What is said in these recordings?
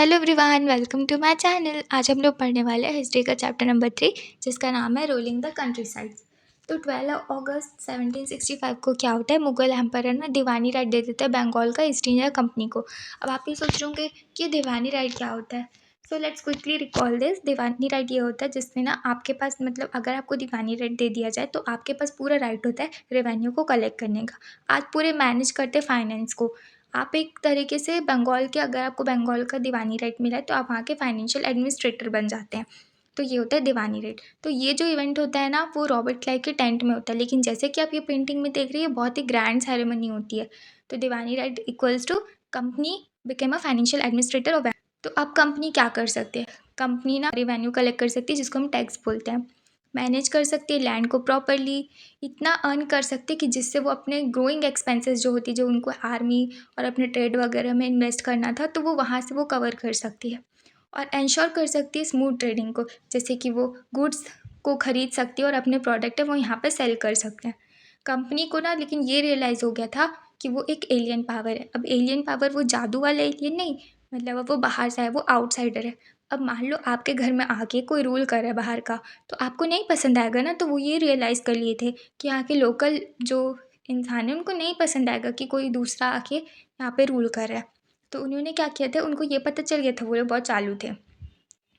Hello everyone, welcome to my channel. आज हम लोग पढ़ने वाले हैं हिस्ट्री का चैप्टर नंबर 3, जिसका नाम है रोलिंग द कंट्री साइड। तो 12 अगस्त 1765 को क्या होता है, मुगल एम्पायर ना दीवानी राइट दे देते हैं बंगाल का ईस्ट इंडिया कंपनी को। अब आप ये सोच रहे होंगे कि दीवानी राइट क्या होता है। So let's quickly recall this. Deewani right ये होता है जिसमें ना आपके पास मतलब अगर आपको दीवानी राइट दे दिया जाए तो आपके पास पूरा राइट होता है रेवेन्यू को कलेक्ट करने का। आप पूरे मैनेज करते फाइनेंस को। आप एक तरीके से बंगाल के, अगर आपको बंगाल का दीवानी राइट मिला है तो आप वहाँ के फाइनेंशियल एडमिनिस्ट्रेटर बन जाते हैं। तो ये होता है दीवानी राइट। तो ये जो इवेंट होता है ना, वो रॉबर्ट क्लाइव के टेंट में होता है, लेकिन जैसे कि आप ये पेंटिंग में देख रही है, बहुत ही ग्रैंड सेरेमनी होती है। तो दीवानी rights equals to company became a financial administrator of. तो अब कंपनी क्या कर सकते हैं, कंपनी ना रेवेन्यू कलेक्ट कर सकती है, जिसको हम टैक्स बोलते हैं। मैनेज कर सकती है लैंड को प्रॉपरली, इतना अर्न कर सकते कि जिससे वो अपने ग्रोइंग एक्सपेंसेस जो होती है, जो उनको आर्मी और अपने ट्रेड वगैरह में इन्वेस्ट करना था, तो वो वहाँ से वो कवर कर सकती है। और इंश्योर कर सकती है स्मूथ ट्रेडिंग को, जैसे कि वो गुड्स को खरीद सकती है और अपने प्रोडक्ट है वो यहाँ पे सेल कर सकते हैं। कंपनी को ना लेकिन ये रियलाइज़ हो गया था कि वो एक एलियन पावर है। अब एलियन पावर वो जादू वाला एलियन नहीं, मतलब अब वो बाहर से है, वो आउटसाइडर है। अब मान लो आपके घर में आके कोई रूल कर रहा है बाहर का, तो आपको नहीं पसंद आएगा ना। तो वो ये रियलाइज़ कर लिए थे कि यहाँ के लोकल जो इंसान है उनको नहीं पसंद आएगा कि कोई दूसरा आके यहाँ पे रूल कर रहा है। तो उन्होंने क्या किया था, उनको ये पता चल गया था, वो लोग बहुत चालू थे।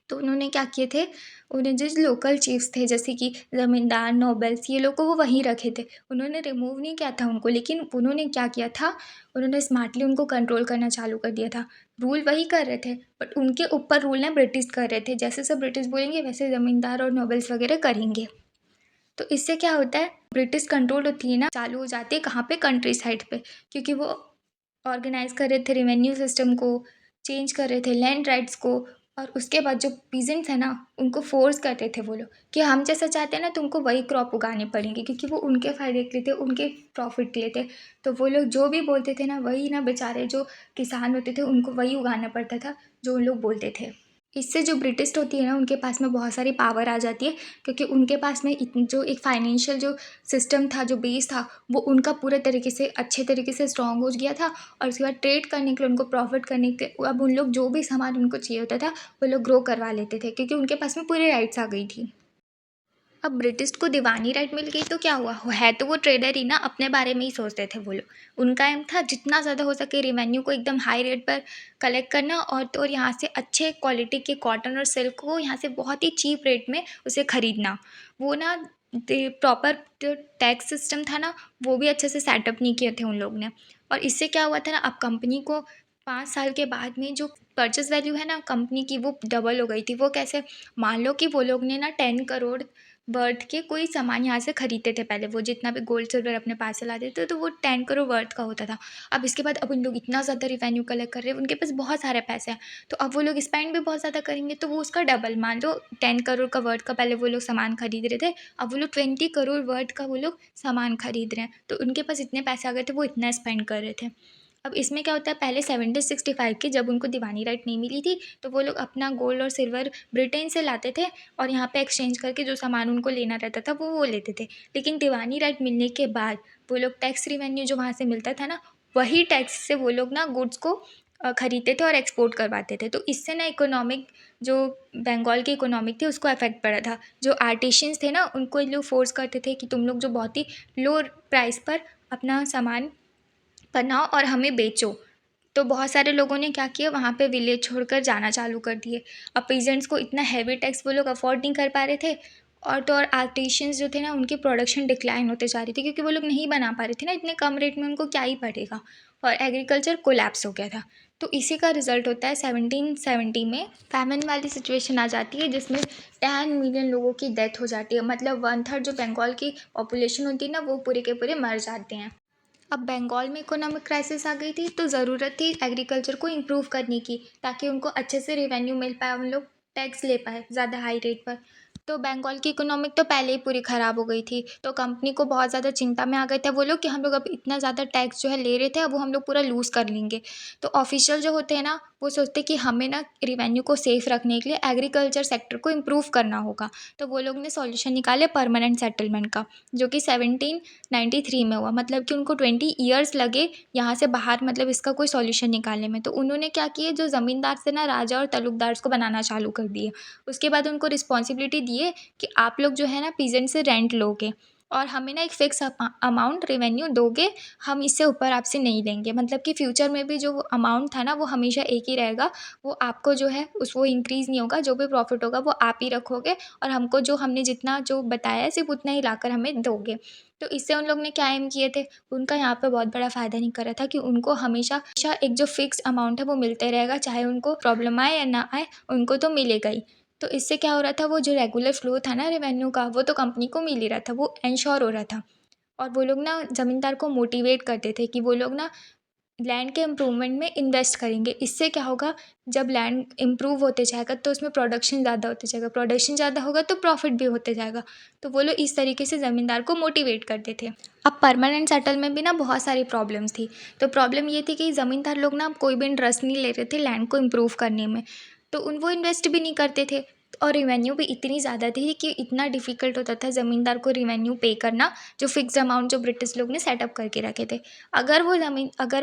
तो उन्होंने क्या किए थे, उन्हें जो लोकल चीफ्स थे जैसे कि ज़मींदार, नोबल्स, ये लोग को वो वहीं रखे थे। उन्होंने रिमूव नहीं किया था उनको, लेकिन उन्होंने क्या किया था, उन्होंने स्मार्टली उनको कंट्रोल करना चालू कर दिया था। रूल वही कर रहे थे, बट उनके ऊपर रूल ना ब्रिटिश कर रहे थे। जैसे सब ब्रिटिश बोलेंगे वैसे ज़मींदार और नोबल्स वगैरह करेंगे। तो इससे क्या होता है, ब्रिटिश कंट्रोल होती है ना चालू हो जाती है कहाँ पे, कंट्री साइड पे। क्योंकि वो ऑर्गेनाइज कर रहे थे रेवेन्यू सिस्टम को, चेंज कर रहे थे लैंड राइट्स को। और उसके बाद जो पीजेंट्स है ना, उनको फोर्स करते थे वो लोग कि हम जैसा चाहते हैं ना, तुमको वही क्रॉप उगाने पड़ेंगे, क्योंकि वो उनके फ़ायदे के लिए थे, उनके प्रॉफिट के लिए थे। तो वो लोग जो भी बोलते थे ना, वही ना बेचारे जो किसान होते थे उनको वही उगाना पड़ता था जो उन लोग बोलते थे। इससे जो ब्रिटिश होती है ना, उनके पास में बहुत सारी पावर आ जाती है, क्योंकि उनके पास में जो एक फाइनेंशियल जो सिस्टम था, जो बेस था, वो उनका पूरे तरीके से अच्छे तरीके से स्ट्रॉन्ग हो गया था। और उसके बाद ट्रेड करने के लिए, उनको प्रॉफिट करने के लिए, अब उन लोग जो भी सामान उनको चाहिए होता था वो लोग ग्रो करवा लेते थे, क्योंकि उनके पास में पूरी राइट्स आ गई थी। अब ब्रिटिश को दीवानी राइट मिल गई तो क्या हुआ, है तो वो ट्रेडर ही ना, अपने बारे में ही सोचते थे वो लोग। उनका एम था जितना ज़्यादा हो सके रेवेन्यू को एकदम हाई रेट पर कलेक्ट करना, और यहाँ से अच्छे क्वालिटी के कॉटन और सिल्क को यहाँ से बहुत ही चीप रेट में उसे ख़रीदना। वो ना प्रॉपर जो टैक्स सिस्टम था ना, वो भी अच्छे से सेटअप नहीं किए थे उन लोग ने। और इससे क्या हुआ था ना, अब कंपनी को 5 साल के बाद में जो परचेस वैल्यू है ना कंपनी की, वो डबल हो गई थी। वो कैसे, मान लो कि वो लोग ने ना 10 करोड़ वर्थ के कोई सामान यहाँ से खरीदते थे पहले, वो जितना भी गोल्ड सिल्वर अपने पास से लाते थे, तो वो 10 करोड़ वर्थ का होता था। अब इसके बाद अब उन लोग इतना ज़्यादा रिवेन्यू कलेक्ट कर रहे हैं, उनके पास बहुत सारे पैसे हैं, तो अब वो लोग स्पेंड भी बहुत ज़्यादा करेंगे, तो वो उसका डबल, मान लो 10 करोड़ का वर्थ का पहले वो लोग सामान खरीद रहे थे, अब वो लोग 20 करोड़ वर्थ का वो लोग सामान खरीद रहे हैं। तो उनके पास इतने पैसे आ गए थे, वो इतना स्पेंड कर रहे थे। अब इसमें क्या होता है, पहले 1765 की जब उनको दीवानी राइट नहीं मिली थी, तो वो लोग अपना गोल्ड और सिल्वर ब्रिटेन से लाते थे, और यहाँ पे एक्सचेंज करके जो सामान उनको लेना रहता था वो लेते थे। लेकिन दीवानी राइट मिलने के बाद वो लोग टैक्स रिवेन्यू जो वहाँ से मिलता था ना, वही टैक्स से वो लोग ना गुड्स को खरीदते थे और एक्सपोर्ट करवाते थे। तो इससे ना इकोनॉमिक, जो बंगाल की इकोनॉमिक थी उसको अफेक्ट पड़ा था। जो आर्टिशियंस थे ना, उनको ये लोग फोर्स करते थे कि तुम लोग जो बहुत ही लो प्राइस पर अपना सामान बनाओ और हमें बेचो। तो बहुत सारे लोगों ने क्या किया, वहाँ पे विलेज छोड़कर जाना चालू कर दिए। अब पीजेंट्स को इतना हैवी टैक्स वो लोग अफोर्ड नहीं कर पा रहे थे, और तो और आर्टिशियंस जो थे ना, उनकी प्रोडक्शन डिक्लाइन होते जा रही थी, क्योंकि वो लोग नहीं बना पा रहे थे ना, इतने कम रेट में उनको क्या ही पड़ेगा। और एग्रीकल्चर कोलैप्स हो गया था। तो इसी का रिजल्ट होता है 1770 में फैमिन वाली सिचुएशन आ जाती है, जिसमें 10 मिलियन लोगों की डेथ हो जाती है। मतलब 1/3 जो बंगाल की पॉपुलेशन होती है ना, वो पूरे के पूरे मर जाते हैं। अब बंगाल में इकोनॉमिक क्राइसिस आ गई थी, तो ज़रूरत थी एग्रीकल्चर को इम्प्रूव करने की, ताकि उनको अच्छे से रेवेन्यू मिल पाए, उन लोग टैक्स ले पाए ज़्यादा हाई रेट पर। तो बंगाल की इकोनॉमिक तो पहले ही पूरी ख़राब हो गई थी, तो कंपनी को बहुत ज़्यादा चिंता में आ गए थे वो लोग कि हम लोग अब इतना ज़्यादा टैक्स जो है ले रहे थे, अब वो हम लोग पूरा लूज़ कर लेंगे। तो ऑफिशियल जो होते हैं ना, वो सोचते कि हमें ना रेवेन्यू को सेफ रखने के लिए एग्रीकल्चर सेक्टर को इम्प्रूव करना होगा। तो वो लोग ने सॉल्यूशन निकाले परमानेंट सेटलमेंट का, जो कि 1793 में हुआ। मतलब कि उनको 20 ईयर्स लगे यहाँ से बाहर, मतलब इसका कोई सॉल्यूशन निकालने में। तो उन्होंने क्या किए, जो ज़मींदार से ना राजा और तलुकदार को बनाना चालू कर दिए। उसके बाद उनको रिस्पॉन्सिबिलिटी दिए कि आप लोग जो है ना पीजेंट से रेंट लोगे और हमें ना एक फ़िक्स अमाउंट रेवेन्यू दोगे, हम इससे ऊपर आपसे नहीं लेंगे। मतलब कि फ्यूचर में भी जो अमाउंट था ना वो हमेशा एक ही रहेगा, वो आपको जो है वो इंक्रीज़ नहीं होगा। जो भी प्रॉफिट होगा वो आप ही रखोगे और हमको जो हमने जितना जो बताया है सिर्फ उतना ही लाकर हमें दोगे। तो इससे उन लोग ने क्या एम किए थे, उनका यहाँ पे बहुत बड़ा फ़ायदा नहीं कर रहा था कि उनको हमेशा हमेशा एक जो फिक्स अमाउंट है वो मिलते रहेगा, चाहे उनको प्रॉब्लम आए या ना आए, उनको तो मिलेगा ही। तो इससे क्या हो रहा था, वो जो रेगुलर फ्लो था ना रेवेन्यू का, वो तो कंपनी को मिल ही रहा था, वो एंश्योर हो रहा था। और वो लोग ना ज़मींदार को मोटिवेट करते थे कि वो लोग ना लैंड के इम्प्रूवमेंट में इन्वेस्ट करेंगे। इससे क्या होगा, जब लैंड इम्प्रूव होते जाएगा तो उसमें प्रोडक्शन ज़्यादा होते जाएगा, प्रोडक्शन ज़्यादा होगा तो प्रॉफिट भी होते जाएगा। तो वो लोग इस तरीके से ज़मींदार को मोटिवेट करते थे। अब परमानेंट सेटल में भी ना बहुत सारी प्रॉब्लम्स थी। तो प्रॉब्लम ये थी कि ज़मींदार लोग ना कोई भी इंटरेस्ट नहीं ले रहे थे लैंड को इम्प्रूव करने में, तो वो इन्वेस्ट भी नहीं करते थे। और रिवेन्यू भी इतनी ज़्यादा थी कि इतना डिफ़िकल्ट होता था ज़मींदार को रिवेन्यू पे करना, जो फिक्स अमाउंट जो ब्रिटिश लोग ने सेटअप करके रखे थे। अगर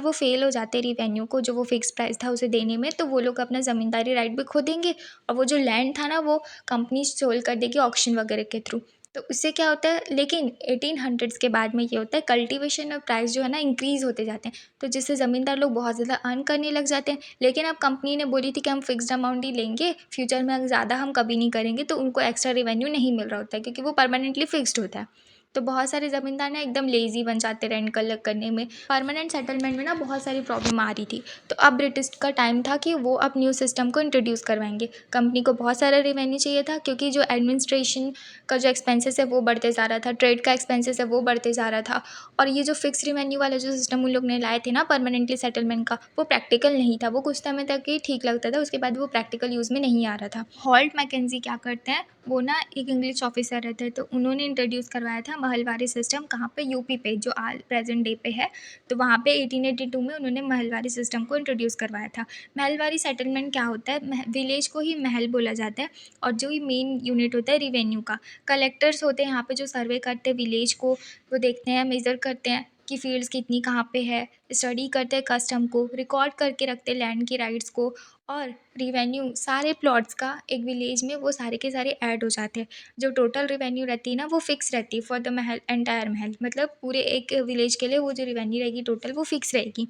वो फेल हो जाते रिवेन्यू को, जो वो फिक्स प्राइस था उसे देने में, तो वो लोग अपना ज़मींदारी राइट भी खो देंगे और वो जो लैंड था ना वो कंपनी सोल्ड कर देगी ऑक्शन वगैरह के थ्रू। तो उससे क्या होता है, लेकिन 1800s के बाद में ये होता है, कल्टीवेशन और प्राइस जो है ना इंक्रीज़ होते जाते हैं, तो जिससे ज़मींदार लोग बहुत ज़्यादा अर्न करने लग जाते हैं। लेकिन अब कंपनी ने बोली थी कि हम फिक्स्ड अमाउंट ही लेंगे, फ्यूचर में अगर ज़्यादा हम कभी नहीं करेंगे, तो उनको एक्स्ट्रा रेवेन्यू नहीं मिल रहा होता है क्योंकि वो परमानेंटली फिक्स्ड होता है। तो बहुत सारे ज़मींदार ना एकदम लेज़ी बन जाते रेंट कलेक्ट करने में। परमानेंट सेटलमेंट में ना बहुत सारी प्रॉब्लम आ रही थी। तो अब ब्रिटिश का टाइम था कि वो अब न्यू सिस्टम को इंट्रोड्यूस करवाएंगे। कंपनी को बहुत सारा रेवेन्यू चाहिए था क्योंकि जो एडमिनिस्ट्रेशन का जो एक्सपेंसेस है वो बढ़ते जा रहा था, ट्रेड का एक्सपेंसेस है वो बढ़ते जा रहा था। और ये जो फिक्स रेवेन्यू वाला जो सिस्टम उन लोग ने लाए थे ना परमानेंटली सेटलमेंट का, वो प्रैक्टिकल नहीं था। वो कुछ समय तक ही ठीक लगता था, उसके बाद वो प्रैक्टिकल यूज़ में नहीं आ रहा था। हॉल्ट मैकेंजी क्या करते हैं, वो ना एक इंग्लिश ऑफिसर रहते हैं, तो उन्होंने इंट्रोड्यूस करवाया था महलवारी सिस्टम। कहाँ पे, यूपी पे, जो आज प्रेजेंट डे पे है। तो वहाँ पे 1882 में उन्होंने महलवारी सिस्टम को इंट्रोड्यूस करवाया था। महलवारी सेटलमेंट क्या होता है, विलेज को ही महल बोला जाता है और जो ही मेन यूनिट होता है रिवेन्यू का, कलेक्टर्स होते हैं यहाँ पे जो सर्वे करते हैं विलेज को, वो देखते हैं, मेज़र करते हैं कि फील्ड्स कितनी कहाँ पे है, स्टडी करते हैं कस्टम को, रिकॉर्ड करके रखते हैं लैंड की राइट्स को, और रिवेन्यू सारे प्लॉट्स का एक विलेज में वो सारे के सारे ऐड हो जाते हैं। जो टोटल रिवेन्यू रहती है ना वो फिक्स रहती है फॉर द महल, एंटायर महल, मतलब पूरे एक विलेज के लिए वो जो रिवेन्यू रहेगी टोटल वो फिक्स रहेगी।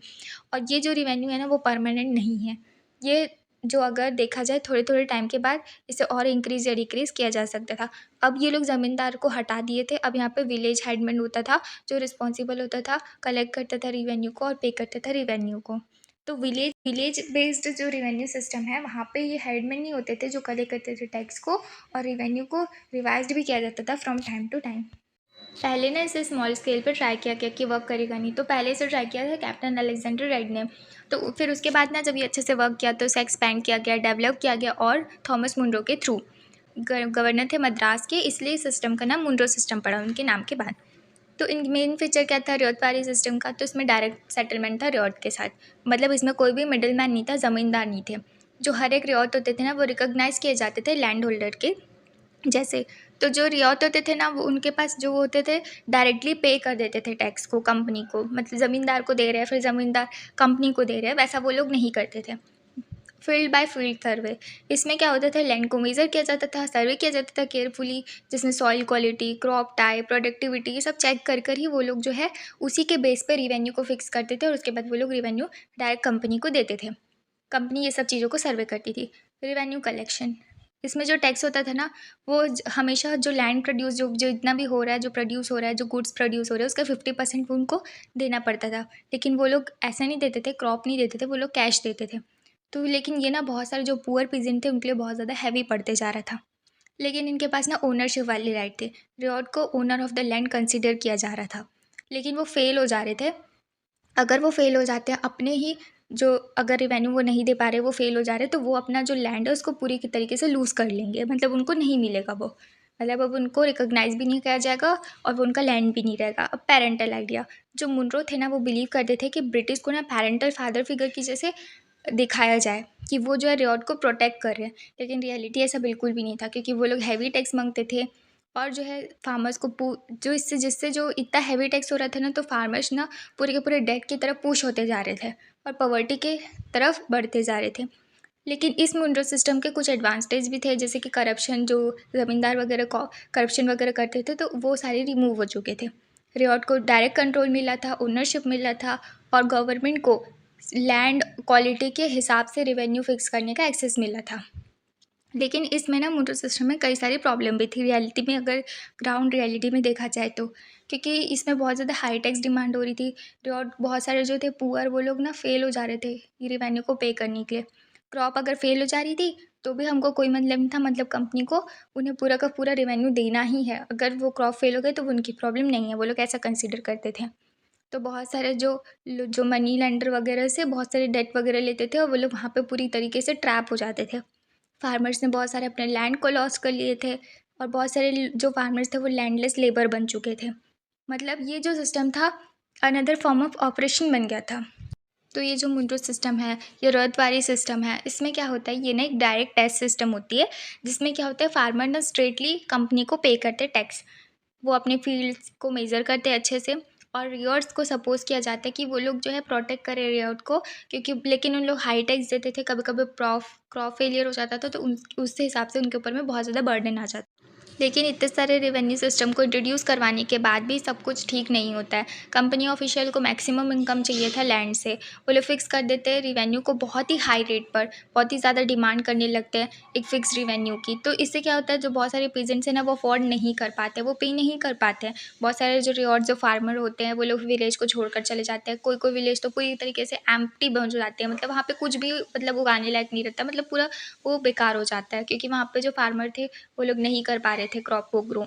और ये जो रिवेन्यू है ना वो परमानेंट नहीं है। ये जो अगर देखा जाए थोड़े थोड़े टाइम के बाद इसे और इंक्रीज़ या डिक्रीज़ किया जा सकता था। अब ये लोग ज़मींदार को हटा दिए थे। अब यहाँ पे विलेज हेडमैन होता था जो रिस्पॉन्सिबल होता था, कलेक्ट करता था रिवेन्यू को और पे करता था रिवेन्यू को। तो विलेज विलेज बेस्ड जो रिवेन्यू सिस्टम है वहाँ पे ये हेडमैन नहीं होते थे जो कलेक्ट करते थे टैक्स को, और रिवेन्यू को रिवाइज्ड भी किया जाता था फ्रॉम टाइम टू टाइम। पहले ना इसे स्मॉल स्केल पर ट्राई किया गया कि वर्क करेगा नहीं, तो पहले इसे ट्राई किया था कैप्टन अलेक्जेंडर रेड ने। तो फिर उसके बाद ना जब ये अच्छे से वर्क किया तो उसे एक्सपैंड किया गया, डेवलप किया गया, और थॉमस मुनरो के थ्रू, गवर्नर थे मद्रास के, इसलिए सिस्टम का नाम मुनरो सिस्टम पड़ा उनके नाम के बाद। तो इन मेन फीचर क्या था रियोतवारी सिस्टम का, तो इसमें डायरेक्ट सेटलमेंट था रियोत के साथ। मतलब इसमें कोई भी मिडिल मैन नहीं था, ज़मींदार नहीं थे। जो हर एक रियोत होते थे ना वो रिकॉग्नाइज़ किए जाते थे लैंड होल्डर के जैसे। तो जो रियायत होते थे ना वो उनके पास जो होते थे डायरेक्टली पे कर देते थे टैक्स को कंपनी को, मतलब ज़मींदार को दे रहे हैं फिर ज़मींदार कंपनी को दे रहे हैं, वैसा वो लोग नहीं करते थे। फील्ड बाय फील्ड सर्वे, इसमें क्या होता था, लैंड को मेज़र किया जाता था, सर्वे किया जाता था केयरफुली, जिसमें soil quality, crop type, productivity, ये सब चेक कर ही वो लोग जो है उसी के बेस पे रिवेन्यू को फिक्स करते थे, और उसके बाद वो लोग रिवेन्यू डायरेक्ट कंपनी को देते थे। कंपनी ये सब चीज़ों को सर्वे करती थी। रिवेन्यू कलेक्शन, इसमें जो टैक्स होता था ना वो हमेशा जो लैंड प्रोड्यूस जो जो इतना भी हो रहा है, जो प्रोड्यूस हो रहा है, जो गुड्स प्रोड्यूस हो रहे हैं उसका 50% उनको देना पड़ता था। लेकिन वो लोग ऐसा नहीं देते थे, क्रॉप नहीं देते थे, वो लोग कैश देते थे। तो लेकिन ये ना बहुत सारे जो पुअर पीजेंट थे उनके लिए बहुत ज़्यादा हैवी पड़ते जा रहा था। लेकिन इनके पास ना ओनरशिप वाली राइट थे, रियॉर्ड को owner of the land consider किया जा रहा था, लेकिन वो फेल हो जा रहे थे। अगर वो फेल हो जाते हैं अपने ही जो, अगर रेवेन्यू वो नहीं दे पा रहे, वो फेल हो जा रहे, तो वो अपना जो लैंड है उसको पूरी तरीके से लूज़ कर लेंगे, मतलब उनको नहीं मिलेगा वो, मतलब अब उनको रिकॉग्नाइज भी नहीं किया जाएगा और वो उनका लैंड भी नहीं रहेगा। अब पेरेंटल आइडिया, जो मुनरो थे ना वो बिलीव करते थे कि ब्रिटिश को ना पेरेंटल फादर फिगर की जैसे दिखाया जाए कि वो जो है रियॉट को प्रोटेक्ट कर रहे हैं, लेकिन रियलिटी ऐसा बिल्कुल भी नहीं था, क्योंकि वो लोग हैवी टैक्स मांगते थे। और जो है फार्मर्स को जो इससे जिससे जो इतना हैवी टैक्स हो रहा था ना, तो फार्मर्स ना पूरे के पूरे डेट की तरफ पुश होते जा रहे थे और पॉवर्टी के तरफ बढ़ते जा रहे थे। लेकिन इस मुंड्रो सिस्टम के कुछ एडवांटेज भी थे, जैसे कि करप्शन, जो ज़मींदार वगैरह करप्शन वगैरह करते थे, तो वो सारे रिमूव हो चुके थे। रियॉट को डायरेक्ट कंट्रोल मिला था, ओनरशिप मिला था, और गवर्नमेंट को लैंड क्वालिटी के हिसाब से रेवेन्यू फिक्स करने का एक्सेस मिला था। लेकिन इसमें ना मुंड्रो सिस्टम में कई सारी प्रॉब्लम भी थी रियलिटी में, अगर ग्राउंड रियलिटी में देखा जाए तो, क्योंकि इसमें बहुत ज़्यादा हाई टैक्स डिमांड हो रही थी। और बहुत सारे जो थे पुअर, वो लोग ना फेल हो जा रहे थे ये रेवेन्यू को पे करने के लिए। क्रॉप अगर फेल हो जा रही थी तो भी हमको कोई मतलब नहीं था, मतलब कंपनी को उन्हें पूरा का पूरा रेवेन्यू देना ही है। अगर वो क्रॉप फेल हो गए तो वो उनकी प्रॉब्लम नहीं है, वो लोग ऐसा कंसिडर करते थे। तो बहुत सारे जो मनी लेंडर वगैरह से बहुत सारे डेट वगैरह लेते थे, और वो लोग वहाँ पे पूरी तरीके से ट्रैप हो जाते थे। फार्मर्स ने बहुत सारे अपने लैंड को लॉस कर लिए थे, और बहुत सारे जो फार्मर्स थे वो लैंडलेस लेबर बन चुके थे। मतलब ये जो सिस्टम था, अनदर फॉर्म ऑफ ऑपरेशन बन गया था। तो ये जो मुंड्रो सिस्टम है, ये रद्दबारी सिस्टम है, इसमें क्या होता है, ये ना एक डायरेक्ट टैक्स सिस्टम होती है, जिसमें क्या होता है, फार्मर ना स्ट्रेटली कंपनी को पे करते टैक्स। वो अपने फील्ड्स को मेज़र करते हैं अच्छे से, और रियॉर्ड्स को सपोज़ किया जाता है कि वो लोग जो है प्रोटेक्ट करें रियॉर्ड को, क्योंकि लेकिन उन लोग हाई टैक्स देते थे, कभी कभी क्रॉप फेलियर हो जाता था, तो उससे हिसाब से उनके ऊपर में बहुत ज़्यादा बर्डन आ जाता। लेकिन इतने सारे रेवेन्यू सिस्टम को इंट्रोड्यूस करवाने के बाद भी सब कुछ ठीक नहीं होता है। कंपनी ऑफिशियल को मैक्सिमम इनकम चाहिए था लैंड से, वो लोग फिक्स कर देते हैं रिवेन्यू को बहुत ही हाई रेट पर, बहुत ही ज़्यादा डिमांड करने लगते हैं एक फ़िक्स रिवेन्यू की। तो इससे क्या होता है, जो बहुत सारे पीजेंट्स हैं ना, वो अफोर्ड नहीं कर पाते, वो पे नहीं कर पाते हैं। बहुत सारे जो रियॉर्ड जो फार्मर होते हैं, वो लोग विलेज को छोड़कर चले जाते हैं। कोई कोई विलेज तो पूरी तरीके से एम्प्टी बन जाते हैं, मतलब वहाँ पे कुछ भी मतलब उगाने लायक नहीं रहता, मतलब पूरा वो बेकार हो जाता है, क्योंकि वहाँ पे जो फार्मर थे वो लोग नहीं कर पा रहे थे क्रॉप को ग्रो।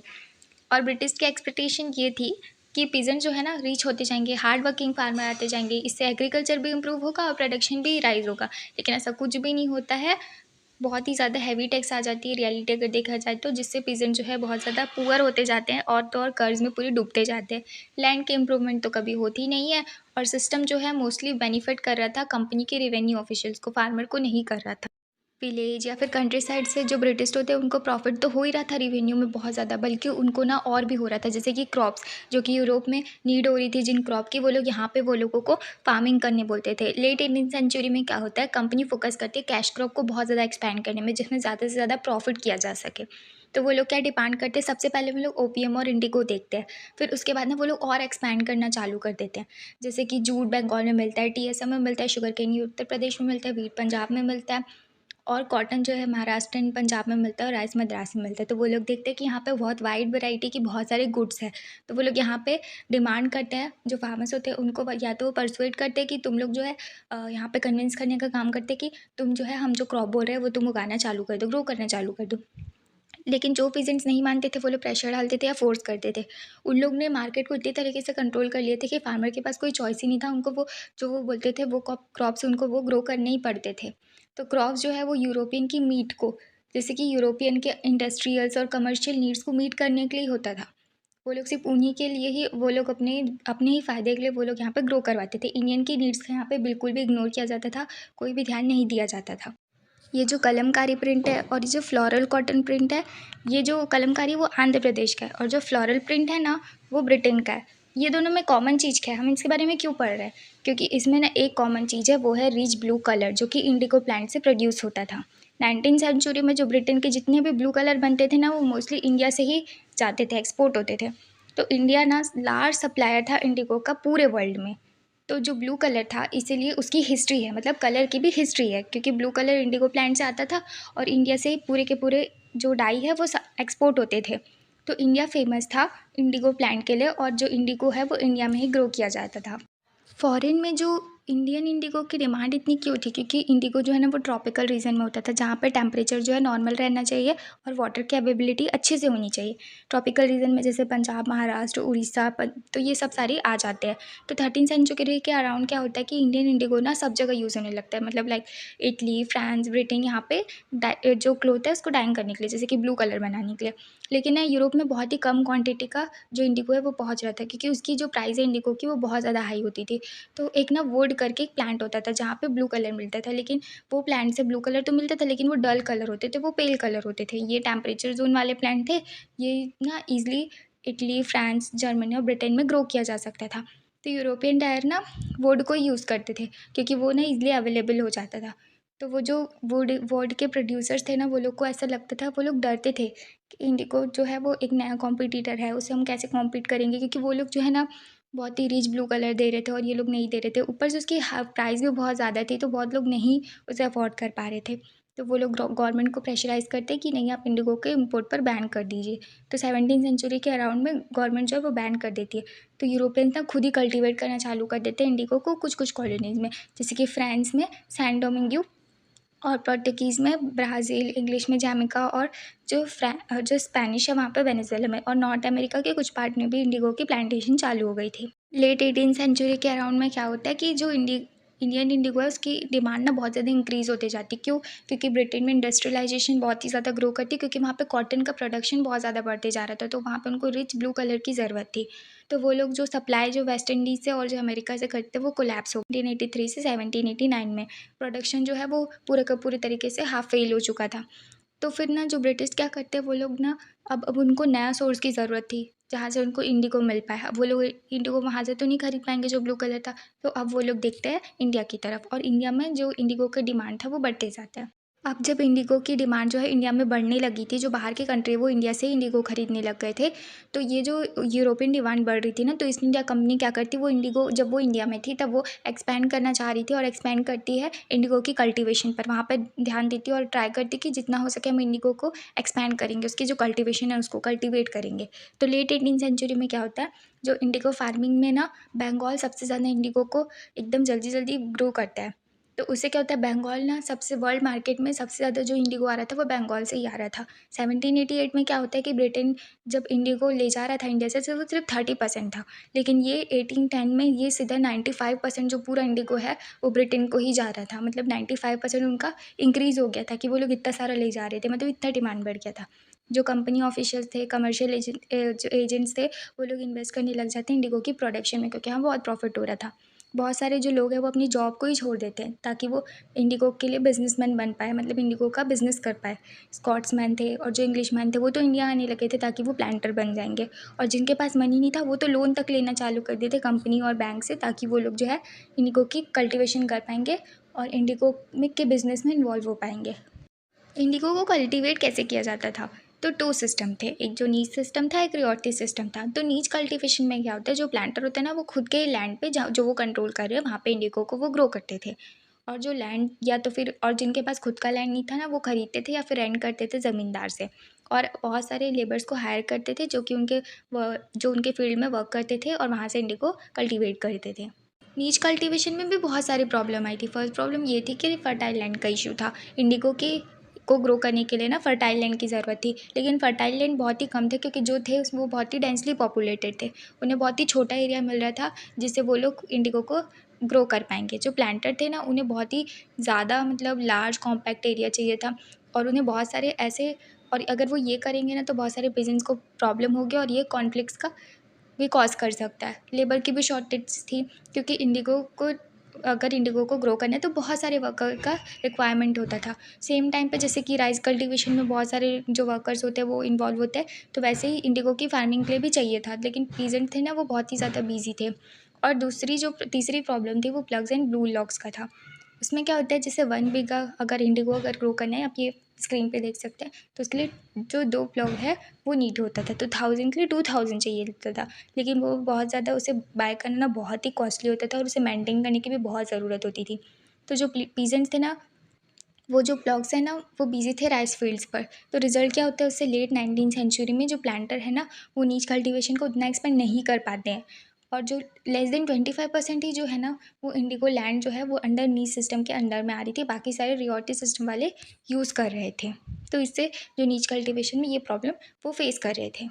और ब्रिटिश की एक्सपेक्टेशन ये थी कि पीजेंट जो है ना रीच होते जाएंगे, हार्ड वर्किंग फार्मर आते जाएंगे, इससे एग्रीकल्चर भी इम्प्रूव होगा और प्रोडक्शन भी राइज होगा। लेकिन ऐसा कुछ भी नहीं होता है, बहुत ही ज़्यादा हैवी टैक्स आ जाती है रियलिटी अगर देखा जाए तो, जिससे पीजेंट जो है बहुत ज़्यादा पुअर होते जाते हैं, और तो और कर्ज में पूरी डूबते जाते हैं। लैंड की इम्प्रूवमेंट तो कभी होती नहीं है, और सिस्टम जो है मोस्टली बेनिफिट कर रहा था कंपनी के रेवेन्यू ऑफिशियल्स को, फार्मर को नहीं कर रहा था। विलेज या फिर कंट्री साइड से जो ब्रिटिश होते हैं उनको प्रॉफिट तो हो ही रहा था रिवेन्यू में बहुत ज़्यादा, बल्कि उनको ना और भी हो रहा था, जैसे कि क्रॉप्स जो कि यूरोप में नीड हो रही थी जिन क्रॉप की, वो लोग यहाँ पे वो लोगों को फार्मिंग करने बोलते थे। लेट 18th सेंचुरी में क्या होता है, कंपनी फोकस करती है कैश क्रॉप को बहुत ज़्यादा एक्सपैंड करने में, जिसमें ज़्यादा से ज़्यादा प्रॉफिट किया जा सके। तो वो लोग क्या डिमांड करते हैं, सबसे पहले वो लोग ओपीएम और इंडिगो देखते हैं, फिर उसके बाद ना वो लोग और एक्सपैंड करना चालू कर देते हैं। जैसे कि जूट बंगाल में मिलता है, टीएसएम में मिलता है, शुगर केन उत्तर प्रदेश में मिलता है, वीट पंजाब में मिलता है, और कॉटन जो है महाराष्ट्र एंड पंजाब में मिलता है, और राइस मद्रास में मिलता है। तो वो लोग देखते हैं कि यहाँ पे बहुत वाइड वैरायटी की बहुत सारे गुड्स हैं, तो वो लोग यहाँ पे डिमांड करते हैं, जो फार्मर्स होते हैं उनको या तो परसुएट करते हैं कि तुम लोग जो है यहाँ पे कन्विंस करने का काम करते हैं कि तुम जो है हम जो क्रॉप बोल रहे हैं वो तुम उगाना चालू कर दो, ग्रो करना चालू कर दो। लेकिन जो पीजेंट्स नहीं मानते थे वो लोग प्रेशर डालते थे या फोर्स करते थे। उन लोग ने मार्केट को इतनी तरीके से कंट्रोल कर लिए थे कि फार्मर के पास कोई चॉइस ही नहीं था, उनको वो जो वो बोलते थे वो क्रॉप्स उनको वो ग्रो करने ही पड़ते थे। तो क्रॉप्स जो है वो यूरोपियन की मीट को, जैसे कि यूरोपियन के इंडस्ट्रियल्स और कमर्शियल नीड्स को मीट करने के लिए ही होता था। वो लोग सिर्फ उन्हीं के लिए ही, वो लोग अपने अपने ही फ़ायदे के लिए वो लोग यहाँ पे ग्रो करवाते थे। इंडियन की नीड्स का यहाँ पे बिल्कुल भी इग्नोर किया जाता था, कोई भी ध्यान नहीं दिया जाता था। ये जो कलमकारी प्रिंट है और ये जो फ्लोरल कॉटन प्रिंट है, ये जो कलमकारी वो आंध्र प्रदेश का है, और जो फ्लोरल प्रिंट है ना वो ब्रिटेन का है। ये दोनों में कॉमन चीज़ क्या है, हम इसके बारे में क्यों पढ़ रहे हैं, क्योंकि इसमें ना एक कॉमन चीज़ है, वो है रिच ब्लू कलर, जो कि इंडिगो प्लांट से प्रोड्यूस होता था। 19th सेंचुरी में जो ब्रिटेन के जितने भी ब्लू कलर बनते थे ना, वो मोस्टली इंडिया से ही जाते थे, एक्सपोर्ट होते थे। तो इंडिया ना लार्ज सप्लायर था इंडिगो का पूरे वर्ल्ड में। तो जो ब्लू कलर था इसीलिए उसकी हिस्ट्री है, मतलब कलर की भी हिस्ट्री है, क्योंकि ब्लू कलर इंडिगो प्लांट से आता था, और इंडिया से पूरे के पूरे जो डाई है वो एक्सपोर्ट होते थे। तो इंडिया फेमस था इंडिगो प्लांट के लिए, और जो इंडिगो है वो इंडिया में ही ग्रो किया जाता था। फॉरेन में जो इंडियन इंडिगो की डिमांड इतनी क्यों थी, क्योंकि इंडिगो जो है ना वो ट्रॉपिकल रीजन में होता था, जहाँ पे टेम्परेचर जो है नॉर्मल रहना चाहिए और वाटर की अवेलेबिलिटी अच्छे से होनी चाहिए। ट्रॉपिकल रीजन में जैसे पंजाब, महाराष्ट्र, उड़ीसा, तो ये सब सारे आ जाते हैं। तो 13th सेंचुरी के अराउंड क्या होता है कि इंडियन इंडिगो ना सब जगह यूज़ होने लगता है, मतलब लाइक इटली, फ्रांस, ब्रिटेन, यहाँ पे जो क्लोथ है उसको डाइंग करने के लिए, जैसे कि ब्लू कलर बनाने के लिए। लेकिन ना यूरोप में बहुत ही कम क्वांटिटी का जो इंडिगो है वो पहुँच रहा था, क्योंकि उसकी जो प्राइस है इंडिगो की वो बहुत ज़्यादा हाई होती थी। तो एक ना वुड करके एक प्लांट होता था जहाँ पे ब्लू कलर मिलता था, लेकिन वो प्लांट से ब्लू कलर तो मिलता था लेकिन वो डल कलर होते थे, वो पेल कलर होते थे। ये टेम्परेचर जोन वाले प्लांट थे, ये ना ईज़िली इटली, फ्रांस, जर्मनी और ब्रिटेन में ग्रो किया जा सकता था। तो यूरोपियन डायर ना वुड को यूज़ करते थे क्योंकि वो ना ईज़िली अवेलेबल हो जाता था। तो वो जो वुड के प्रोड्यूसर्स थे ना, वो लोग को ऐसा लगता था, वो लोग डरते थे कि इंडिगो जो है वो एक नया कॉम्पिटिटर है, उससे हम कैसे कॉम्पीट करेंगे, क्योंकि वो लोग जो है ना बहुत ही रिच ब्लू कलर दे रहे थे और ये लोग नहीं दे रहे थे। ऊपर से उसकी प्राइस भी बहुत ज़्यादा थी, तो बहुत लोग नहीं उसे अफोर्ड कर पा रहे थे। तो वो लोग गवर्नमेंट को प्रेशराइज़ करते कि नहीं, आप इंडिगो के इम्पोर्ट पर बैन कर दीजिए। तो 17वीं सेंचुरी के अराउंड में गवर्नमेंट जो है वो बैन कर देती है। तो यूरोपियंस ना खुद ही कल्टीवेट करना चालू कर देते हैं इंडिगो को कुछ कुछ कॉलोनीज़ में, जैसे कि फ्रांस में सैन डोमिंगो और पोर्टुगीज़ में ब्राज़ील, इंग्लिश में जैमाइका और जो स्पेनिश है वहाँ पे वेनेजुएला में, और नॉर्थ अमेरिका के कुछ पार्ट में भी इंडिगो की प्लांटेशन चालू हो गई थी। लेट 18th सेंचुरी के अराउंड में क्या होता है कि जो इंडियन इंडिगो है उसकी डिमांड ना बहुत ज़्यादा इंक्रीज़ होते जाती है। क्यों? क्योंकि ब्रिटेन में इंडस्ट्रियलाइजेशन बहुत ही ज़्यादा ग्रो करती है, क्योंकि वहाँ पे कॉटन का प्रोडक्शन बहुत ज़्यादा बढ़ते जा रहा था, तो वहाँ पे उनको रिच ब्लू कलर की ज़रूरत थी। तो वो लोग जो सप्लाई जो वेस्ट इंडीज़ से और जो अमेरिका से करते वो कोलैप्स हो 1883 से 1789 में। प्रोडक्शन जो है वो पूरे का पूरे तरीके से हाफ फेल हो चुका था। तो फिर ना जो ब्रिटिश क्या करते हैं वो लोग ना, अब उनको नया सोर्स की ज़रूरत थी जहाँ से उनको इंडिगो मिल पाए। अब वो लोग इंडिगो वहाँ से तो नहीं खरीद पाएंगे जो ब्लू कलर था, तो अब वो लोग देखते हैं इंडिया की तरफ, और इंडिया में जो इंडिगो का डिमांड था वो बढ़ते जाता है। अब जब इंडिगो की डिमांड जो है इंडिया में बढ़ने लगी थी, जो बाहर के कंट्री वो इंडिया से इंडिगो खरीदने लग गए थे, तो ये जो यूरोपियन डिमांड बढ़ रही थी ना, तो ईस्ट इंडिया कंपनी क्या करती, वो इंडिगो जब वो इंडिया में थी तब वो एक्सपैंड करना चाह रही थी, और एक्सपैंड करती है इंडिगो की कल्टीवेशन पर, वहाँ पर ध्यान देती है और ट्राई करती कि जितना हो सके हम इंडिगो को एक्सपैंड करेंगे, उसकी जो कल्टीवेशन है उसको कल्टीवेट करेंगे। तो लेट 18th सेंचुरी में क्या होता है, जो इंडिगो फार्मिंग में ना बंगाल सबसे ज़्यादा इंडिगो को एकदम जल्दी जल्दी ग्रो करता है। तो उससे क्या होता है, बंगाल ना सबसे वर्ल्ड मार्केट में सबसे ज़्यादा जो इंडिगो आ रहा था वो बंगाल से ही आ रहा था। 1788 में क्या होता है कि ब्रिटेन जब इंडिगो ले जा रहा था इंडिया से, तो वो सिर्फ 30% था, लेकिन ये 1810 में ये सीधा 95% जो पूरा इंडिगो है वो ब्रिटेन को ही जा रहा था। मतलब 95% उनका इंक्रीज़ हो गया था कि वो लोग इतना सारा ले जा रहे थे, मतलब इतना डिमांड बढ़ गया था। जो कंपनी ऑफिशियल थे, कमर्शियल जो एजेंट्स थे, वो लोग इन्वेस्ट करने लग जाते हैं इंडिगो की प्रोडक्शन में, क्योंकि यहाँ बहुत प्रॉफिट हो रहा था। बहुत सारे जो लोग हैं वो अपनी जॉब को ही छोड़ देते हैं ताकि वो इंडिगो के लिए बिजनेसमैन बन पाए, मतलब इंडिगो का बिजनेस कर पाए। स्कॉट्समैन थे और जो इंग्लिशमैन थे वो तो इंडिया आने लगे थे ताकि वो प्लांटर बन जाएंगे, और जिनके पास मनी नहीं था वो तो लोन तक लेना चालू कर देते कंपनी और बैंक से, ताकि वो लोग जो है इंडिगो की कल्टिवेशन कर पाएंगे और इंडिगो में के बिजनेस में इन्वॉल्व हो पाएंगे। इंडिगो को कल्टीवेट कैसे किया जाता था, तो टू सिस्टम थे, एक जो नीच सिस्टम था, एक रियोर्टी सिस्टम था। तो नीच कल्टीवेशन में क्या होता है, जो प्लांटर होता है ना वो खुद के लैंड पे जो वो कंट्रोल कर रहे हैं वहाँ पे इंडिगो को वो ग्रो करते थे, और जो लैंड या तो फिर और जिनके पास खुद का लैंड नहीं था ना वो खरीदते थे या फिर रेंट करते थे ज़मींदार से, और बहुत सारे लेबर्स को हायर करते थे जो कि जो उनके फील्ड में वर्क करते थे और वहाँ से इंडिगो कल्टीवेट करते थे। नीच कल्टीवेशन में भी बहुत सारी प्रॉब्लम आई थी। फर्स्ट प्रॉब्लम ये थी कि फर्टाइल लैंड का इशू था। इंडिगो की को ग्रो करने के लिए ना फर्टाइल लैंड की ज़रूरत थी, लेकिन फर्टाइल लैंड बहुत ही कम थे क्योंकि जो थे वो बहुत ही डेंसली पॉपुलेटेड थे। उन्हें बहुत ही छोटा एरिया मिल रहा था जिससे वो लोग इंडिगो को ग्रो कर पाएंगे। जो प्लांटर थे ना उन्हें बहुत ही ज़्यादा मतलब लार्ज कॉम्पैक्ट एरिया चाहिए था, और उन्हें बहुत सारे ऐसे, और अगर वो ये करेंगे ना तो बहुत सारे पेजेंट्स को प्रॉब्लम होगी और ये कॉन्फ्लिक्ट्स का भी कॉज कर सकता है। लेबर की भी शॉर्टेज थी क्योंकि अगर इंडिगो को ग्रो करना है तो बहुत सारे वर्कर का रिक्वायरमेंट होता था। सेम टाइम पे जैसे कि राइस कल्टीवेशन में बहुत सारे जो वर्कर्स होते हैं वो इन्वॉल्व होते हैं, तो वैसे ही इंडिगो की फार्मिंग के लिए भी चाहिए था, लेकिन पीजेंट थे ना वो बहुत ही ज़्यादा बिजी थे। और तीसरी प्रॉब्लम थी वो प्लग्स एंड ब्लू लॉक्स का था। उसमें क्या होता है, जैसे 1 बीघा अगर इंडिगो अगर ग्रो करना है, आप ये स्क्रीन पे देख सकते हैं, तो उसके लिए जो 2 प्लग है वो नीड होता था, तो 1000 के लिए 2000 चाहिए होता था, लेकिन वो बहुत ज़्यादा उसे बाय करना बहुत ही कॉस्टली होता था और उसे मेंटेन करने की भी बहुत ज़रूरत होती थी। तो जो पीजेंट्स थे ना, वो जो प्लॉग्स हैं ना वो बिजी थे राइस फील्ड्स पर। तो रिजल्ट क्या होता है, उससे लेट 19th सेंचुरी में जो प्लांटर है ना वो नीच कल्टीवेशन को उतना एक्सपेंड नहीं कर पाते हैं, और जो लेस देन 25% ही जो है ना वो इंडिगो लैंड जो है वो अंडर नीच सिस्टम के अंडर में आ रही थी, बाकी सारे रियॉर्टी सिस्टम वाले यूज़ कर रहे थे। तो इससे जो नीच कल्टीवेशन में ये प्रॉब्लम वो फेस कर रहे थे।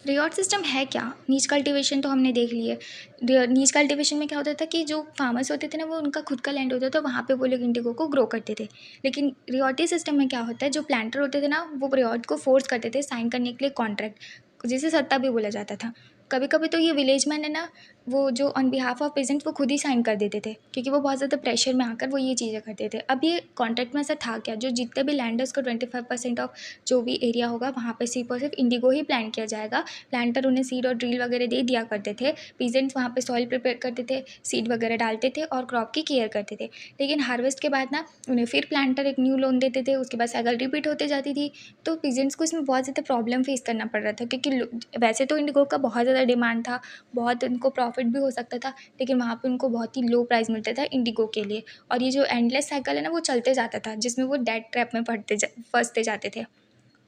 रिवॉर्ड सिस्टम है क्या? नीच कल्टीवेशन तो हमने देख ली है। नीच कल्टीवेशन में क्या होता था कि जो फार्मर्स होते थे ना वो उनका खुद का लैंड होता था, वहाँ पे वो लोग इंडिगो को ग्रो करते थे। लेकिन रियॉर्टी सिस्टम में क्या होता है, जो प्लांटर होते थे ना वो रियॉर्ट को फोर्स करते थे साइन करने के लिए कॉन्ट्रैक्ट, जिसे सट्टा भी बोला जाता था। कभी कभी तो ये विलेज मैन है ना वो जो ऑन बिहाफ ऑफ पेजेंट वो खुद ही साइन कर देते थे, क्योंकि वो बहुत ज़्यादा प्रेशर में आकर वो ये चीज़ें करते थे। अब ये कॉन्ट्रैक्ट में ऐसा था क्या, जो जितने भी लैंड है उसको 25% ऑफ जो भी एरिया होगा वहाँ पे सिर्फ और सिर्फ इंडिगो ही प्लांट किया जाएगा। प्लांटर उन्हें सीड और ड्रिल वगैरह दे दिया करते थे, पीजेंट्स वहाँ पे सॉइल प्रिपेयर करते थे, सीड वगैरह डालते थे और क्रॉप की केयर करते थे। लेकिन हार्वेस्ट के बाद ना उन्हें फिर प्लांटर एक न्यू लोन देते थे, उसके बाद साइकिल रिपीट होते जाती थी। तो पीजेंट्स को इसमें बहुत ज़्यादा प्रॉब्लम फेस करना पड़ रहा था, क्योंकि वैसे तो इंडिगो का बहुत ज़्यादा डिमांड था, बहुत उनको प्रॉफिट भी हो सकता था, लेकिन वहाँ पे उनको बहुत ही लो प्राइस मिलता था इंडिगो के लिए। और ये जो एंडलेस साइकिल है ना वो चलते जाता था, जिसमें वो डेट ट्रैप में फंसते जाते थे।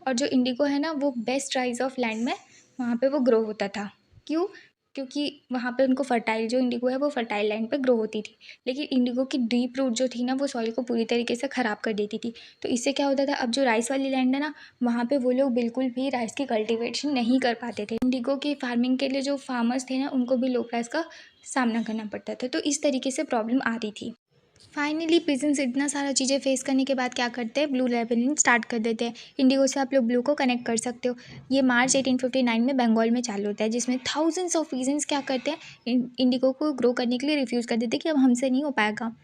और जो इंडिगो है ना वो बेस्ट राइज ऑफ लैंड में वहाँ पे वो ग्रो होता था। क्यों? क्योंकि वहाँ पे उनको फर्टाइल, जो इंडिगो है वो फर्टाइल लैंड पे ग्रो होती थी। लेकिन इंडिगो की डीप रूट जो थी ना वो सॉइल को पूरी तरीके से ख़राब कर देती थी। तो इससे क्या होता था, अब जो राइस वाली लैंड है ना वहाँ पे वो लोग बिल्कुल भी राइस की कल्टीवेशन नहीं कर पाते थे। इंडिगो की फार्मिंग के लिए जो फार्मर्स थे ना उनको भी लो प्राइस का सामना करना पड़ता था। तो इस तरीके से प्रॉब्लम आ रही थी। फाइनली पिजन्स इतना सारा चीज़ें फेस करने के बाद क्या करते हैं, ब्लू लेबलिंग स्टार्ट कर देते हैं। इंडिगो से आप लोग ब्लू को कनेक्ट कर सकते हो। ये मार्च 1859 में बंगाल में चालू होता है, जिसमें थाउजेंड्स ऑफ पिजन्स क्या करते हैं, इंडिगो को ग्रो करने के लिए रिफ्यूज़ कर देते हैं कि अब हमसे नहीं हो पाएगा।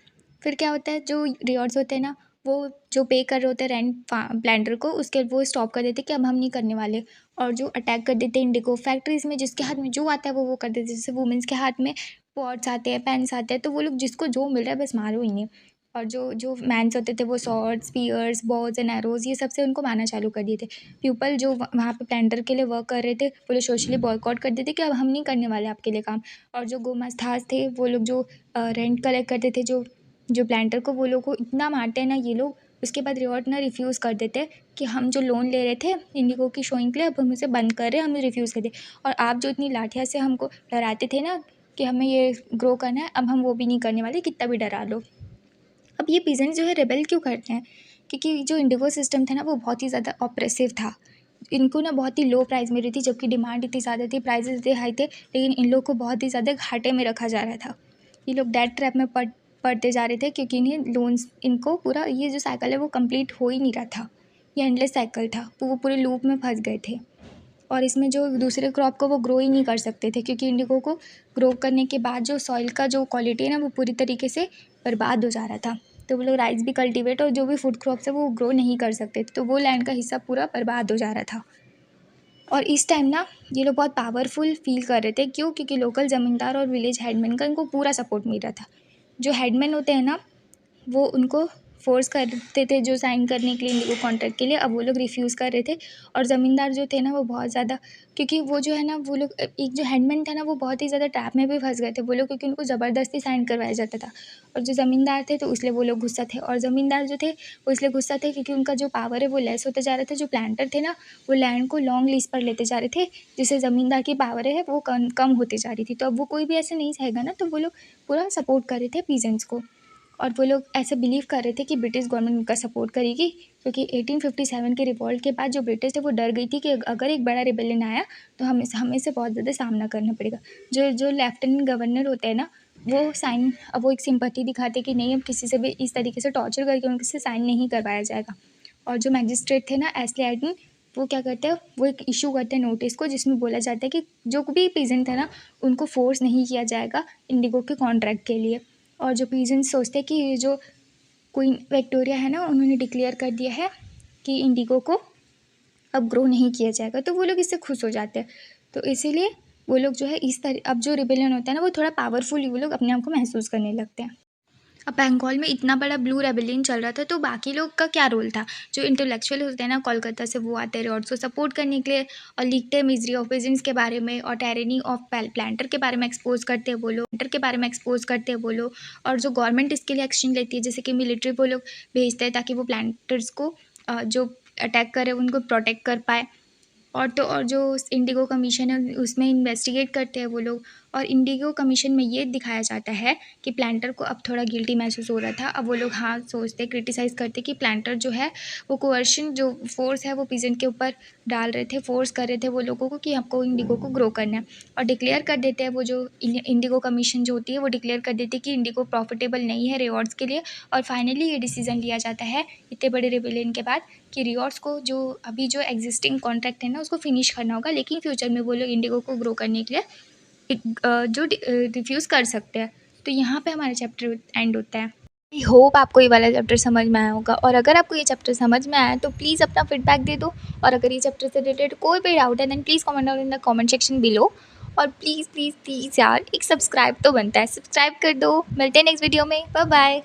फिर क्या होता है, जो रियॉर्ड्स होते हैं ना वो जो पे कर रहे होते हैं रेंट प्लांटर को, उसके वो स्टॉप कर देते हैं कि अब हम नहीं करने वाले। और जो अटैक कर देते हैं इंडिगो फैक्ट्रीज़ में, जिसके हाथ में जो आता है वो कर देते हैं। जैसे वुमेंस के हाथ में पॉट्स आते हैं, पेन्स आते हैं, तो वो लोग जिसको जो मिल रहा है बस मारो इन्हें। और जो जो मैन्स होते थे वो sword, spears, bows and arrows ये सब से उनको मारना चालू कर दिए थे। पीपल जो वहाँ पे प्लांटर के लिए वर्क कर रहे थे वो लोग सोशली बॉयकॉट कर देते कि अब हम नहीं करने वाले आपके लिए काम। और जो गोमास्तास थे वो लोग जो रेंट कलेक्ट करते थे जो जो प्लांटर को, वो लोग को इतना मारते हैं ना ये लोग। उसके बाद रिवॉर्ड ना रिफ्यूज़ कर देते हैं कि हम जो लोन ले रहे थे इंडिगो की शोइंग के लिए अब हम उसे बंद कर रहे हैं, हमें रिफ्यूज़ कर दे। और आप जो इतनी लाठियाँ से हमको डराते थे ना कि हमें ये ग्रो करना है, अब हम वो भी नहीं करने वाले, कितना भी डरा लो। अब ये पीजेंट्स जो है रेबेल क्यों करते हैं, क्योंकि जो इंडिगो सिस्टम था ना वो बहुत ही ज़्यादा ऑप्रेसिव था। इनको ना बहुत ही लो प्राइस मिल रही थी, जबकि डिमांड इतनी ज़्यादा थी, प्राइसेस इतने हाई थे, लेकिन इन लोग को बहुत ही ज़्यादा घाटे में रखा जा रहा था। ये लोग डेट ट्रैप में पड़ते जा रहे थे, क्योंकि इन्हें लोन्स, इनको पूरा ये जो साइकिल है वो कंप्लीट हो ही नहीं रहा था। ये एंडलेस साइकिल था, वो पूरे लूप में फंस गए थे। और इसमें जो दूसरे क्रॉप को वो ग्रो ही नहीं कर सकते थे, क्योंकि इंडिगो को ग्रो करने के बाद जो सॉइल का जो क्वालिटी है ना वो पूरी तरीके से बर्बाद हो जा रहा था। तो वो लोग राइस भी कल्टीवेट और जो भी फूड क्रॉप्स है वो ग्रो नहीं कर सकते थे, तो वो लैंड का हिस्सा पूरा बर्बाद हो जा रहा था। और इस टाइम ना ये लोग बहुत पावरफुल फील कर रहे थे। क्यों? क्योंकि लोकल ज़मींदार और विलेज हेडमैन का इनको पूरा सपोर्ट मिल रहा था। जो हेडमैन होते हैं ना वो उनको फ़ोर्स करते थे जो साइन करने के लिए इंडिगो कॉन्ट्रैक्ट के लिए, अब वो लोग रिफ्यूज़ कर रहे थे। और ज़मींदार जो थे ना वो बहुत ज़्यादा, क्योंकि वो जो है ना वो लोग एक जो हेडमैन था ना वो बहुत ही ज़्यादा ट्रैप में भी फंस गए थे वो लोग, क्योंकि उनको ज़बरदस्ती साइन करवाया जाता था। और जो ज़मींदार थे तो इसलिए वो लोग गुस्सा थे, और ज़मींदार जो थे वो इसलिए गुस्सा थे क्योंकि उनका जो पावर है वो लेस होता जा रहा था। जो प्लांटर थे ना वो लैंड को लॉन्ग लीज पर लेते जा रहे थे, जिससे ज़मींदार की पावर है वो कम कम होती जा रही थी। तो अब वो कोई भी ऐसे नहीं सहेगा ना, तो वो लोग पूरा सपोर्ट कर रहे थे पीजेंट्स को। और वो लोग ऐसे बिलीव कर रहे थे कि ब्रिटिश गवर्नमेंट उनका सपोर्ट करेगी, क्योंकि 1857 के रिवॉल्ट के बाद जो ब्रिटिश थे वो डर गई थी कि अगर एक बड़ा रिबेलियन आया तो हमें से बहुत ज़्यादा सामना करना पड़ेगा। जो जो लेफ्टिनेंट गवर्नर होते हैं ना वो साइन, अब वो एक सिंपैथी दिखाते कि नहीं अब किसी से भी इस तरीके से टॉर्चर करके उनसे साइन नहीं करवाया जाएगा। और जो मैजिस्ट्रेट थे ना एस्ले एडन, वो क्या करते हैं, वो एक इशू करते हैं नोटिस को, जिसमें बोला जाता है कि जो भी पीजेंट है ना उनको फोर्स नहीं किया जाएगा इंडिगो के कॉन्ट्रैक्ट के लिए। और जो पीजेंट्स सोचते हैं कि ये जो क्वीन विक्टोरिया है ना उन्होंने डिक्लेयर कर दिया है कि इंडिगो को अब ग्रो नहीं किया जाएगा, तो वो लोग इससे खुश हो जाते हैं। तो इसीलिए वो लोग जो है इस तरह, अब जो रिबेलियन होता है ना वो थोड़ा पावरफुल वो लोग अपने आप को महसूस करने लगते हैं। अब बंगाल में इतना बड़ा ब्लू रेबेलियन चल रहा था, तो बाकी लोग का क्या रोल था। जो इंटेलेक्चुअल होते हैं ना कोलकाता से, वो आते रहे और उसको सपोर्ट करने के लिए, और लिखते हैं मिजरी ऑफ पेजेंट्स के बारे में और टायरेनी ऑफ प्लांटर के बारे में एक्सपोज करते हैं वो लोग, प्लांटर के बारे में एक्सपोज करते हैं वो लोग। और जो गवर्नमेंट इसके लिए एक्शन लेती है, जैसे कि मिलिट्री वो लोग भेजते हैं ताकि वो प्लांटर्स को जो अटैक करे उनको प्रोटेक्ट कर पाए। और जो इंडिगो कमीशन है उसमें इन्वेस्टिगेट करते हैं वो लोग। और इंडिगो कमीशन में ये दिखाया जाता है कि प्लांटर को अब थोड़ा गिल्टी महसूस हो रहा था। अब वो लोग हाँ सोचते, क्रिटिसाइज़ करते कि प्लांटर जो है वो कोअर्शन जो फोर्स है वो पीजेंट के ऊपर डाल रहे थे, फोर्स कर रहे थे वो लोगों को कि आपको इंडिगो को ग्रो करना है। और डिक्लेयर कर देते हैं वो जो इंडिगो कमीशन जो होती है वो डिक्लेयर कर देती है कि इंडिगो प्रॉफिटेबल नहीं है रिवॉर्ड्स के लिए। और फाइनली ये डिसीजन लिया जाता है इतने बड़े रिबेलियन के बाद कि रिवॉर्ड्स को जो अभी जो एग्जिस्टिंग कॉन्ट्रैक्ट है ना उसको फिनिश करना होगा, लेकिन फ्यूचर में वो लोग इंडिगो को ग्रो करने के लिए जो रिफ्यूज़ कर सकते हैं। तो यहाँ पे हमारा चैप्टर एंड होता है। आई होप आपको ये वाला चैप्टर समझ में आया होगा, और अगर आपको ये चैप्टर समझ में आया तो प्लीज़ अपना फीडबैक दे दो, और अगर ये चैप्टर से रिलेटेड कोई भी डाउट है then please comment down in the comment section below. और प्लीज़ प्लीज़ प्लीज़ यार एक सब्सक्राइब तो बनता है, सब्सक्राइब कर दो। मिलते हैं नेक्स्ट वीडियो में, बाय बाय।